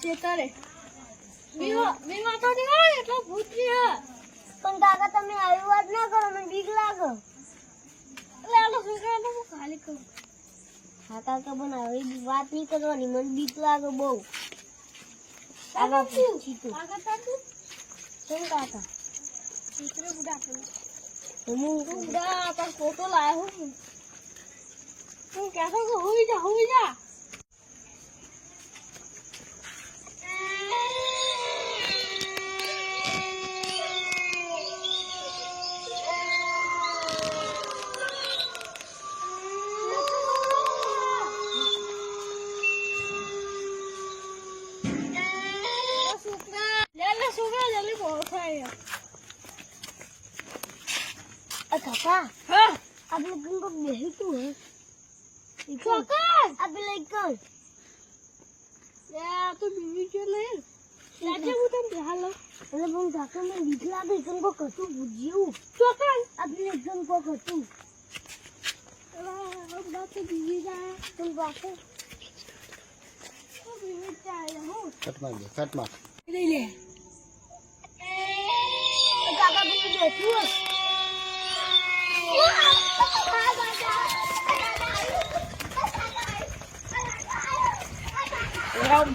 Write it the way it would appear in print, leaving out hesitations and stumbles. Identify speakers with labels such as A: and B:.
A: શેતારે બીવા તો નહીં એટલો ભૂત છે
B: પણ કાકા તમે આવી વાત ના કરો મને બીક લાગે
A: એટલે આલો છોકરા તો ખાલી કરું
B: હા કાકા પણ આવી વાત નહીં કરવાની મને બીક લાગે બહુ
A: કાકા
B: પૂછી તું
A: કાકા તાતું
B: કેમ કાકા
A: દીકરે બુડા કરું
B: હું
A: બુડા તાર ફોટો લાયો હું તું કહેતો કે હોઈ જા
B: કાકા
A: હા
B: આપણે ગંગો બેહી તું હે
A: ચોકસ
B: આપણે લઈ કર
A: યા તો બીવી છે ને લાગે હું તને બેહાલો
B: એટલે પણ કાકા મને બીક લાગે ગંગો કશું ભૂજ્યું
A: ચોકસ
B: આપણે ગંગો કશું
A: બા તો બીવી જાય
B: તું પાસે
A: તો બીવી જાય હું
C: કટ માર
A: લઈ લે
B: કાકા પેલું બેઠું
A: રામ